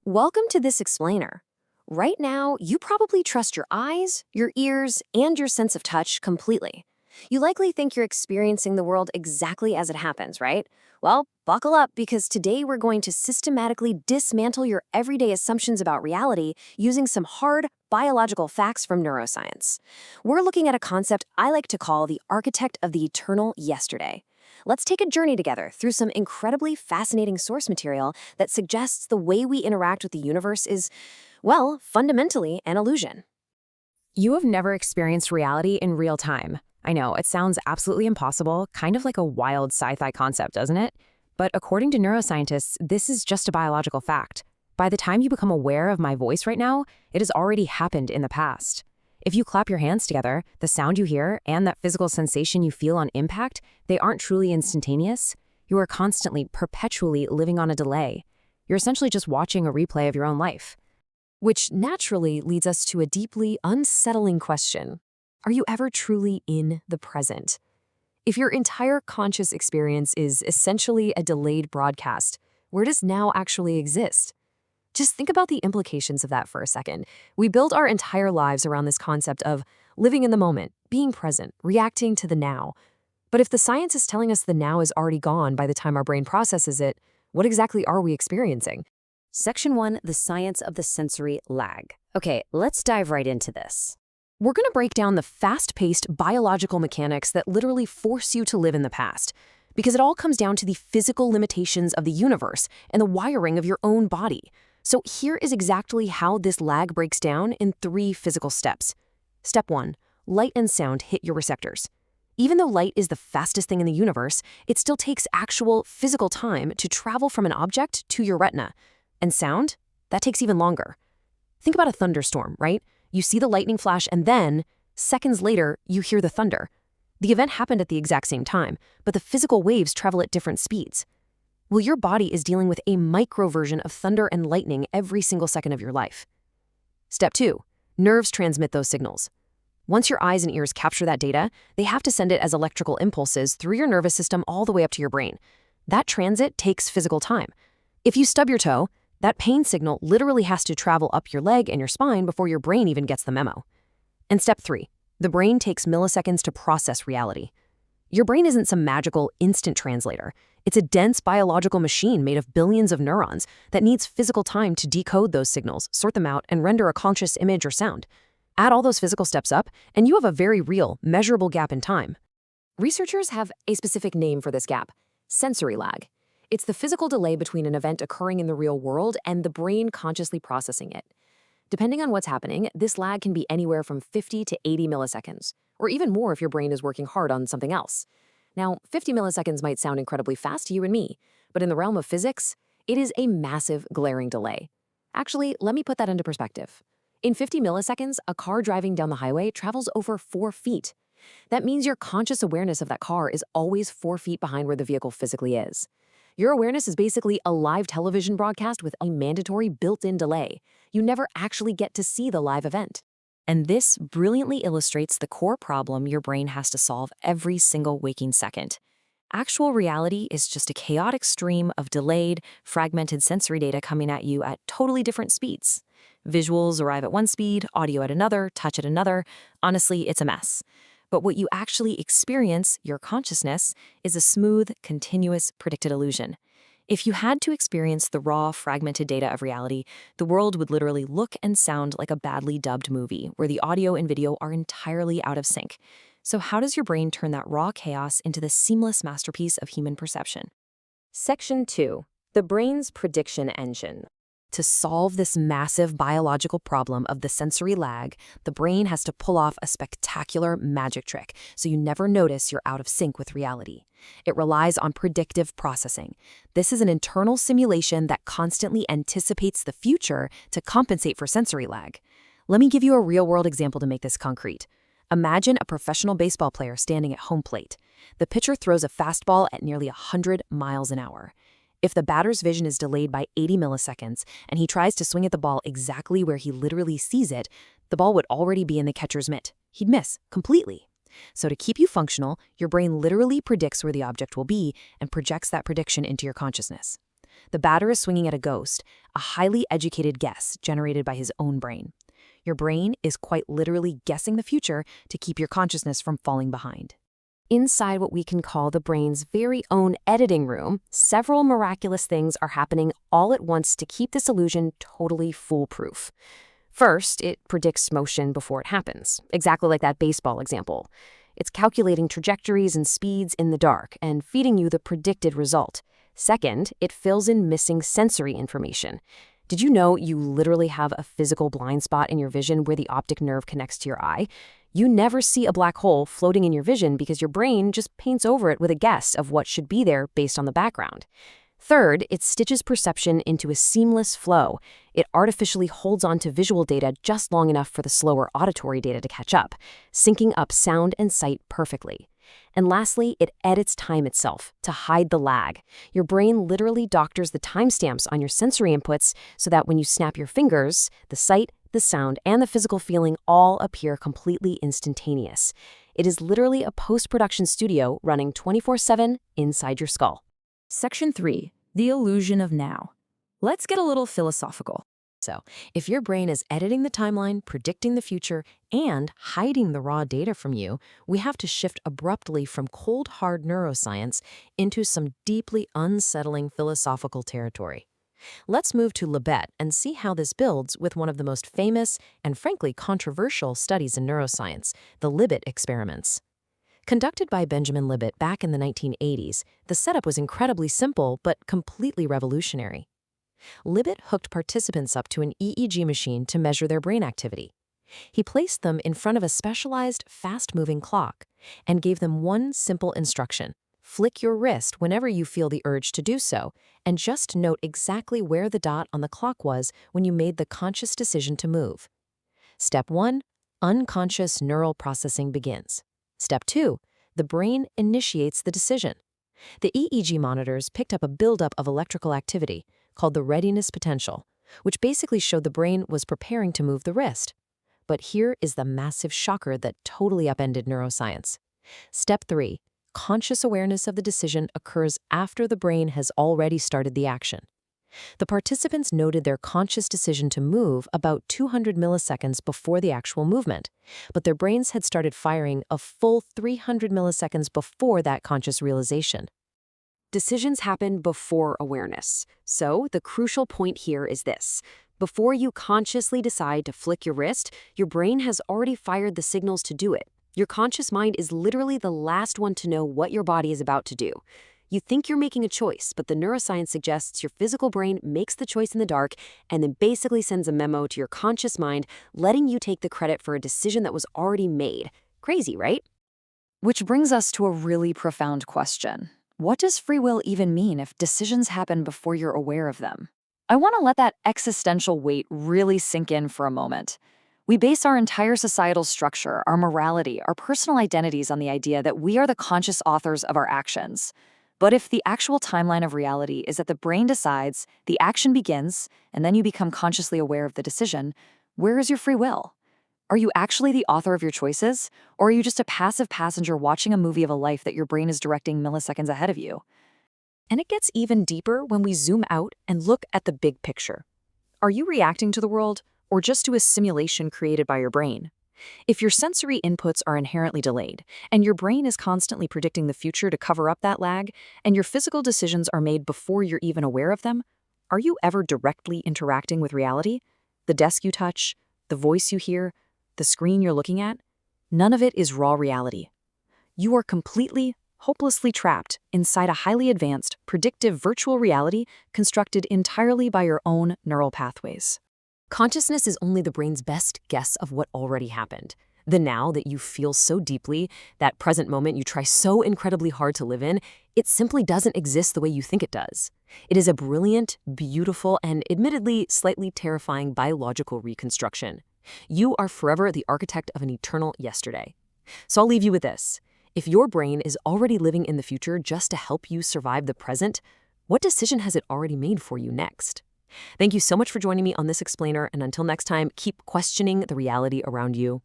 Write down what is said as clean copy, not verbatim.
Welcome to this explainer. Right now, you probably trust your eyes, your ears, and your sense of touch completely. You likely think you're experiencing the world exactly as it happens, right? Well, buckle up because today we're going to systematically dismantle your everyday assumptions about reality using some hard biological facts from neuroscience. We're looking at a concept I like to call the architect of the eternal yesterday. Let's take a journey together through some incredibly fascinating source material that suggests the way we interact with the universe is, well, fundamentally an illusion. You have never experienced reality in real time. I know, it sounds absolutely impossible, kind of like a wild sci-fi concept, doesn't it? But according to neuroscientists, this is just a biological fact. By the time you become aware of my voice right now, it has already happened in the past. If you clap your hands together, the sound you hear and that physical sensation you feel on impact, they aren't truly instantaneous. You are constantly, perpetually living on a delay. You're essentially just watching a replay of your own life. Which naturally leads us to a deeply unsettling question. Are you ever truly in the present? If your entire conscious experience is essentially a delayed broadcast, where does now actually exist? Just think about the implications of that for a second. We build our entire lives around this concept of living in the moment, being present, reacting to the now. But if the science is telling us the now is already gone by the time our brain processes it, what exactly are we experiencing? Section 1, the science of the sensory lag. Okay, let's dive right into this. We're going to break down the fast-paced biological mechanics that literally force you to live in the past, because it all comes down to the physical limitations of the universe and the wiring of your own body. So here is exactly how this lag breaks down in 3 physical steps. Step 1, light and sound hit your receptors. Even though light is the fastest thing in the universe, it still takes actual physical time to travel from an object to your retina. And sound? That takes even longer. Think about a thunderstorm, right? You see the lightning flash and then, seconds later, you hear the thunder. The event happened at the exact same time, but the physical waves travel at different speeds. Well, your body is dealing with a micro version of thunder and lightning every single second of your life. Step 2, nerves transmit those signals. Once your eyes and ears capture that data, they have to send it as electrical impulses through your nervous system all the way up to your brain. That transit takes physical time. If you stub your toe, that pain signal literally has to travel up your leg and your spine before your brain even gets the memo. And step 3, the brain takes milliseconds to process reality. Your brain isn't some magical instant translator. It's a dense biological machine made of billions of neurons that needs physical time to decode those signals, sort them out, and render a conscious image or sound. Add all those physical steps up, and you have a very real, measurable gap in time. Researchers have a specific name for this gap: sensory lag. It's the physical delay between an event occurring in the real world and the brain consciously processing it. Depending on what's happening, this lag can be anywhere from 50 to 80 milliseconds, or even more if your brain is working hard on something else. Now, 50 milliseconds might sound incredibly fast to you and me, but in the realm of physics, it is a massive, glaring delay. Actually, let me put that into perspective. In 50 milliseconds, a car driving down the highway travels over 4 feet. That means your conscious awareness of that car is always 4 feet behind where the vehicle physically is. Your awareness is basically a live television broadcast with a mandatory built-in delay. You never actually get to see the live event. And this brilliantly illustrates the core problem your brain has to solve every single waking second. Actual reality is just a chaotic stream of delayed, fragmented sensory data coming at you at totally different speeds. Visuals arrive at one speed, audio at another, touch at another. Honestly, it's a mess. But what you actually experience, your consciousness, is a smooth, continuous, predicted illusion. If you had to experience the raw, fragmented data of reality, the world would literally look and sound like a badly dubbed movie, where the audio and video are entirely out of sync. So how does your brain turn that raw chaos into the seamless masterpiece of human perception? Section 2, the brain's prediction engine. To solve this massive biological problem of the sensory lag, the brain has to pull off a spectacular magic trick so you never notice you're out of sync with reality. It relies on predictive processing. This is an internal simulation that constantly anticipates the future to compensate for sensory lag. Let me give you a real-world example to make this concrete. Imagine a professional baseball player standing at home plate. The pitcher throws a fastball at nearly 100 miles an hour. If the batter's vision is delayed by 80 milliseconds and he tries to swing at the ball exactly where he literally sees it, the ball would already be in the catcher's mitt. He'd miss completely. So to keep you functional, your brain literally predicts where the object will be and projects that prediction into your consciousness. The batter is swinging at a ghost, a highly educated guess generated by his own brain. Your brain is quite literally guessing the future to keep your consciousness from falling behind. Inside what we can call the brain's very own editing room, several miraculous things are happening all at once to keep this illusion totally foolproof. First, it predicts motion before it happens, exactly like that baseball example. It's calculating trajectories and speeds in the dark and feeding you the predicted result. Second, it fills in missing sensory information. Did you know you literally have a physical blind spot in your vision where the optic nerve connects to your eye? You never see a black hole floating in your vision because your brain just paints over it with a guess of what should be there based on the background. Third, it stitches perception into a seamless flow. It artificially holds on to visual data just long enough for the slower auditory data to catch up, syncing up sound and sight perfectly. And lastly, it edits time itself to hide the lag. Your brain literally doctors the timestamps on your sensory inputs so that when you snap your fingers, the sight, the sound, and the physical feeling all appear completely instantaneous. It is literally a post-production studio running 24/7 inside your skull. Section 3, the illusion of now. Let's get a little philosophical. So, if your brain is editing the timeline, predicting the future, and hiding the raw data from you, we have to shift abruptly from cold, hard neuroscience into some deeply unsettling philosophical territory. Let's move to Libet and see how this builds with one of the most famous and frankly controversial studies in neuroscience, the Libet experiments. Conducted by Benjamin Libet back in the 1980s, the setup was incredibly simple but completely revolutionary. Libet hooked participants up to an EEG machine to measure their brain activity. He placed them in front of a specialized, fast-moving clock and gave them one simple instruction: flick your wrist whenever you feel the urge to do so, and just note exactly where the dot on the clock was when you made the conscious decision to move. Step 1, unconscious neural processing begins. Step 2, the brain initiates the decision. The EEG monitors picked up a buildup of electrical activity called the readiness potential, which basically showed the brain was preparing to move the wrist. But here is the massive shocker that totally upended neuroscience. Step 3, conscious awareness of the decision occurs after the brain has already started the action. The participants noted their conscious decision to move about 200 milliseconds before the actual movement, but their brains had started firing a full 300 milliseconds before that conscious realization. Decisions happen before awareness. So the crucial point here is this: before you consciously decide to flick your wrist, your brain has already fired the signals to do it. Your conscious mind is literally the last one to know what your body is about to do. You think you're making a choice, but the neuroscience suggests your physical brain makes the choice in the dark and then basically sends a memo to your conscious mind, letting you take the credit for a decision that was already made. Crazy, right? Which brings us to a really profound question. What does free will even mean if decisions happen before you're aware of them? I want to let that existential weight really sink in for a moment. We base our entire societal structure, our morality, our personal identities on the idea that we are the conscious authors of our actions. But if the actual timeline of reality is that the brain decides, the action begins, and then you become consciously aware of the decision, where is your free will? Are you actually the author of your choices, or are you just a passive passenger watching a movie of a life that your brain is directing milliseconds ahead of you? And it gets even deeper when we zoom out and look at the big picture. Are you reacting to the world, or just to a simulation created by your brain? If your sensory inputs are inherently delayed, and your brain is constantly predicting the future to cover up that lag, and your physical decisions are made before you're even aware of them, are you ever directly interacting with reality? The desk you touch, the voice you hear, the screen you're looking at? None of it is raw reality. You are completely, hopelessly trapped inside a highly advanced, predictive virtual reality constructed entirely by your own neural pathways. Consciousness is only the brain's best guess of what already happened. The now that you feel so deeply, that present moment you try so incredibly hard to live in, it simply doesn't exist the way you think it does. It is a brilliant, beautiful, and admittedly slightly terrifying biological reconstruction. You are forever the architect of an eternal yesterday. So I'll leave you with this. If your brain is already living in the future just to help you survive the present, what decision has it already made for you next? Thank you so much for joining me on this explainer, and until next time, keep questioning the reality around you.